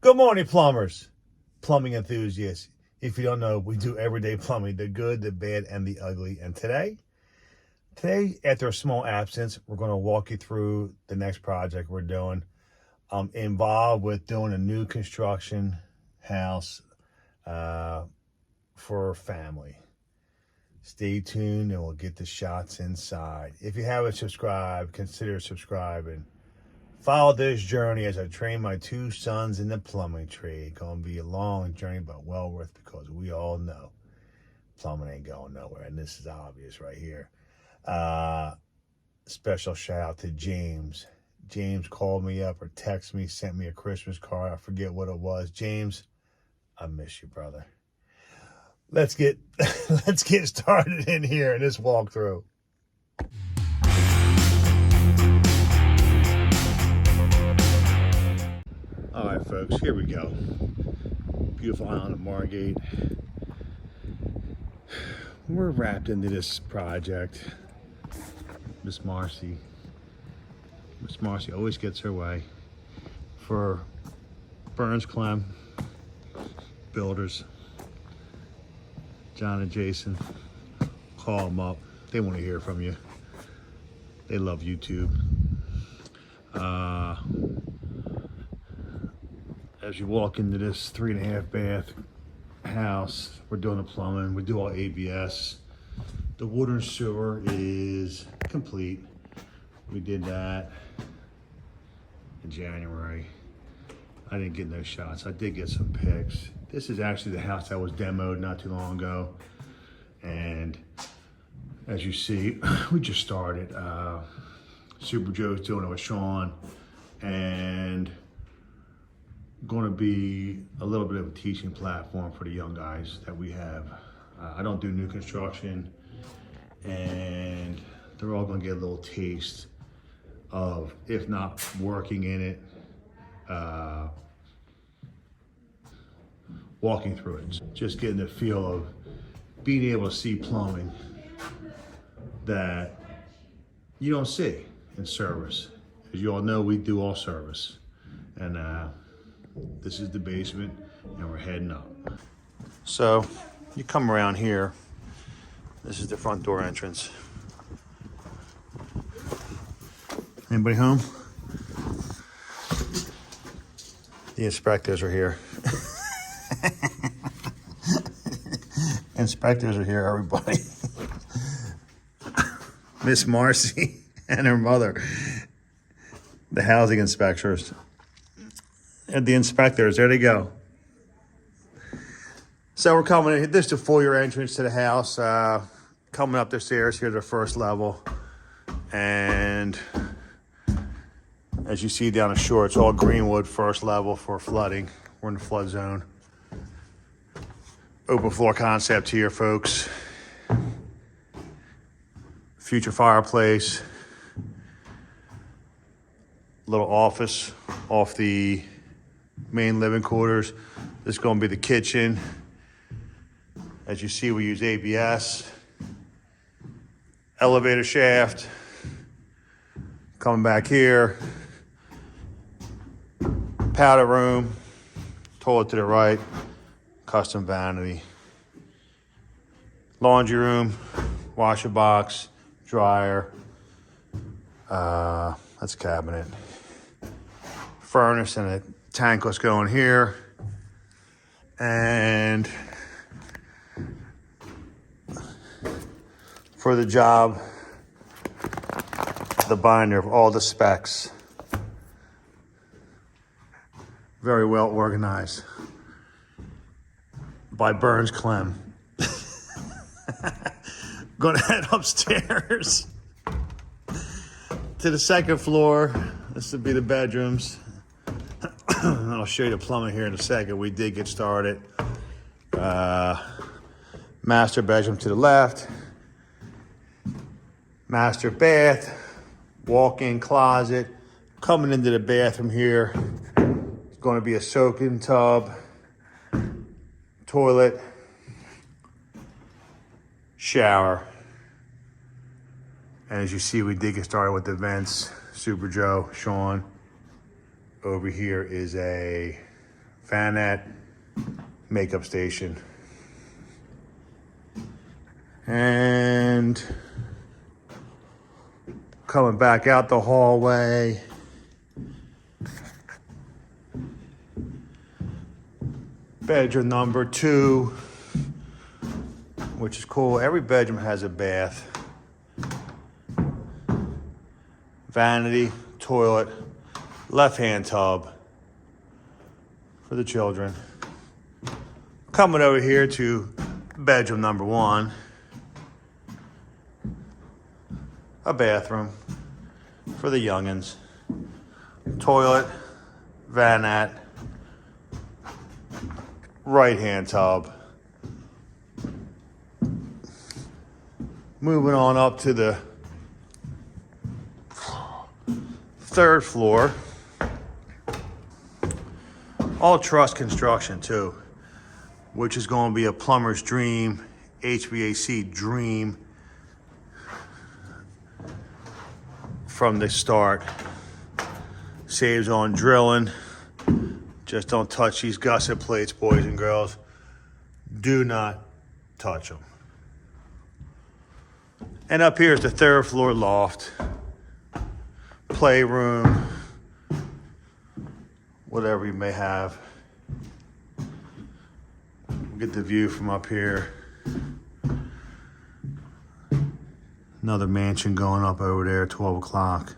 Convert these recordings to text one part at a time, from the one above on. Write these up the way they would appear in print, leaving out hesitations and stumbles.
Good morning, plumbers, plumbing enthusiasts. If you don't know, we do everyday plumbing, the good, the bad, and the ugly. And today, after a small absence, we're going to walk you through the next project we're doing. I'm involved with doing a new construction house for a family. Stay tuned and we'll get the shots inside. If you haven't subscribed, consider subscribing. Follow this journey as I train my two sons in the plumbing trade. Gonna be a long journey, but well worth, because we all know plumbing ain't going nowhere, and this is obvious right here. Special shout out to James. James called me up or texted me, sent me a Christmas card. I forget what it was. James, I miss you, brother. Let's get started in here in this walkthrough. All right, folks, here we go. Beautiful island of Margate. We're wrapped into this project. Miss Marcy always gets her way. For Burns Clem Builders, John and Jason, call them up. They want to hear from you. They love YouTube. As you walk into this 3.5 bath house, we're doing the plumbing. We do all ABS. The water and sewer is complete. We did that in January. I didn't get no shots. I did get some pics. This is actually the house that was demoed not too long ago. And as you see, we just started. Super Joe's doing it with Sean, and going to be a little bit of a teaching platform for the young guys that we have. I don't do new construction, and they're all going to get a little taste of, if not working in it, walking through it. Just getting the feel of being able to see plumbing that you don't see in service. As you all know, we do all service. And this is the basement, and we're heading up. So you come around here. This is the front door entrance. Anybody home? The inspectors are here. Inspectors are here, everybody. Miss Marcy and her mother, the housing inspectors. And the inspectors, there they go. So we're coming in, this is the foyer entrance to the house. Coming up the stairs here to the first level. And as you see down the shore, it's all greenwood, first level for flooding. We're in the flood zone. Open floor concept here, folks. Future fireplace. Little office off the main living quarters. This is going to be the kitchen. As you see, we use ABS. Elevator shaft. Coming back here. Powder room. Toilet to the right. Custom vanity. Laundry room. Washer box. Dryer. That's a cabinet. Furnace and a tankless going here. And for the job, the binder of all the specs. Very well organized by Burns Clem. Gonna head upstairs to the second floor. This would be the bedrooms. I'll show you the plumbing here in a second. We did get started. Master bedroom to the left. Master bath. Walk-in closet. Coming into the bathroom here, it's going to be a soak-in tub. Toilet. Shower. And as you see, we did get started with the vents. Super Joe, Sean. Over here is a vanette, makeup station. And coming back out the hallway, bedroom number 2, which is cool. Every bedroom has a bath. Vanity, toilet, left-hand tub for the children. Coming over here to bedroom number 1. A bathroom for the youngins. Toilet, vanette, right-hand tub. Moving on up to the 3rd floor. All truss construction too, which is going to be a plumber's dream, HVAC dream from the start. Saves on drilling. Just don't touch these gusset plates, boys and girls. Do not touch them. And up here is the 3rd floor loft, playroom, whatever you may have. Get the view from up here. Another mansion going up over there, 12 o'clock.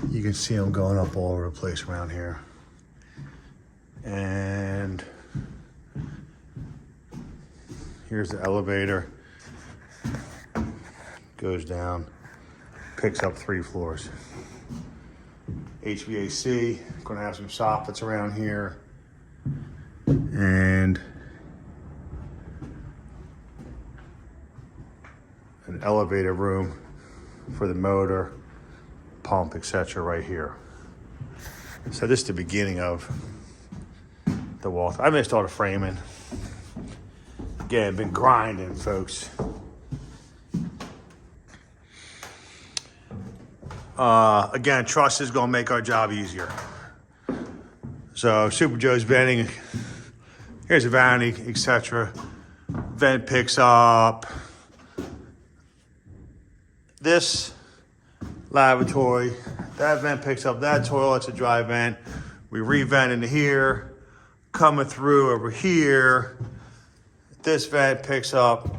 You can see them going up all over the place around here. And here's the elevator. Goes down, picks up 3 floors. HVAC, gonna have some soffits around here. And an elevator room for the motor, pump, etc. right here. So this is the beginning of the wall. I missed all the framing. Again, been grinding, folks. Again, truss is gonna make our job easier. So Super Joe's venting. Here's a vanity, etc. Vent picks up this lavatory. That vent picks up that toilet. It's a dry vent. We revent into here. Coming through over here. This vent picks up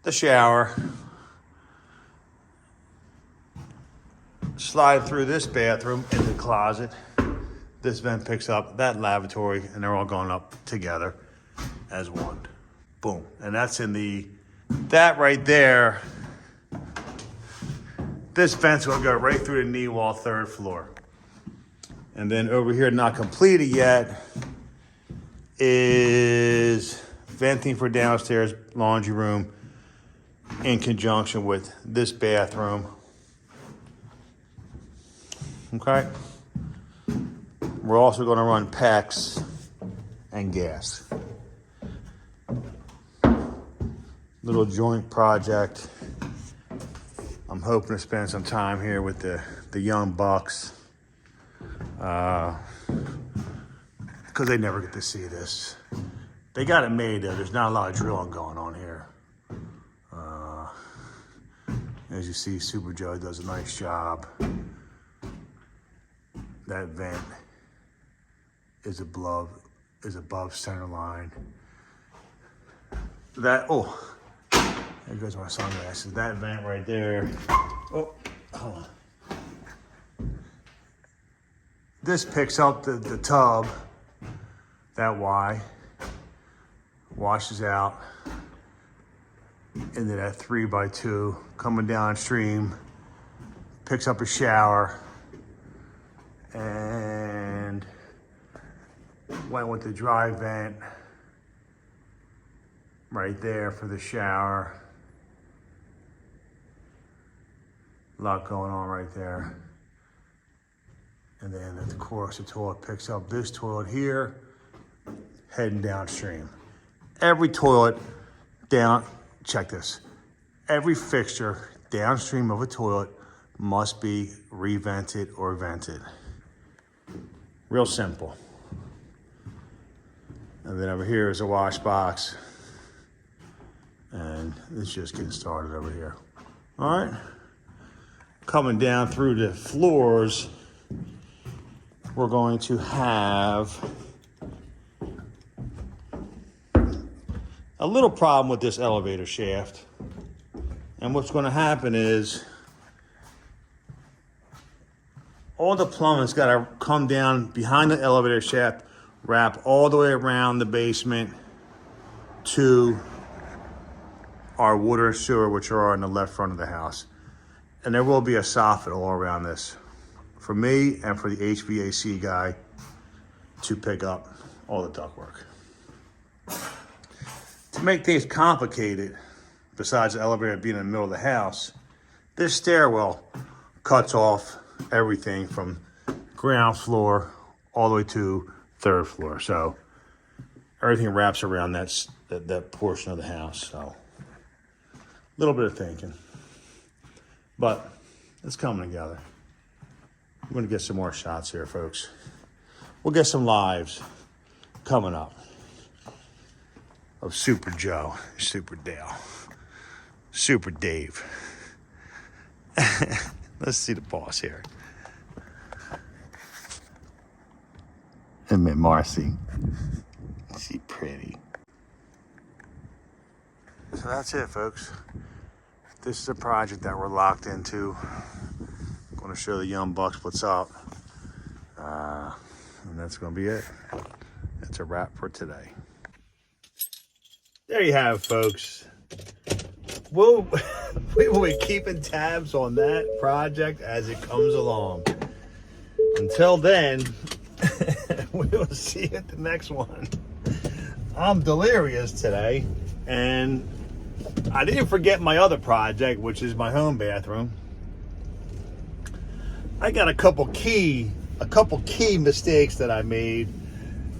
the shower. Slide through this bathroom in the closet. This vent picks up that lavatory, and they're all going up together as one. Boom. And that's in the, that right there, this vent's gonna go right through the knee wall, 3rd floor. And then over here, not completed yet, is venting for downstairs laundry room in conjunction with this bathroom. Okay. We're also going to run PEX and gas. Little joint project. I'm hoping to spend some time here with the young bucks, because they never get to see this. They got it made though. There's not a lot of drilling going on here. As you see, Super Joe does a nice job. That vent is above center line. That, oh, there goes my sunglasses. That vent right there. Oh, hold on. This picks up the tub, that Y, washes out into that 3x2, coming downstream, picks up a shower, and went with the dry vent right there for the shower. A lot going on right there. And then of course the toilet picks up this toilet here, heading downstream. Every toilet down, check this. Every fixture downstream of a toilet must be revented or vented. Real simple. And then over here is a wash box. And it's just getting started over here. All right. Coming down through the floors, we're going to have a little problem with this elevator shaft. And what's going to happen is all the plumbing's got to come down behind the elevator shaft, wrap all the way around the basement to our water and sewer, which are on the left front of the house. And there will be a soffit all around this for me and for the HVAC guy to pick up all the ductwork. To make things complicated, besides the elevator being in the middle of the house, this stairwell cuts off everything from ground floor all the way to third floor. So everything wraps around that portion of the house. So a little bit of thinking, but it's coming together. We're gonna get some more shots here, folks. We'll get some lives coming up of Super Joe, Super Dale, Super Dave. Let's see the boss here. And met Marcy. She pretty. So that's it, folks. This is a project that we're locked into. I'm going to show the young bucks what's up. And that's going to be it. That's a wrap for today. There you have it, folks. We will be keeping tabs on that project as it comes along. Until then, we will see you at the next one. I'm delirious today, and I didn't forget my other project, which is my home bathroom. I got a couple key mistakes that I made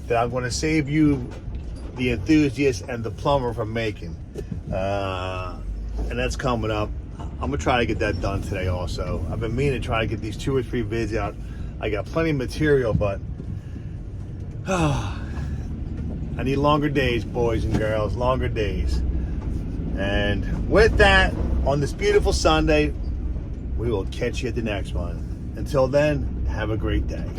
that I'm going to save you, the enthusiast and the plumber, from making. And that's coming up. I'm gonna try to get that done today also. I've been meaning to try to get these 2 or 3 vids out. I got plenty of material, but I need longer days, boys and girls, longer days. And with that, on this beautiful Sunday, we will catch you at the next one. Until then, have a great day.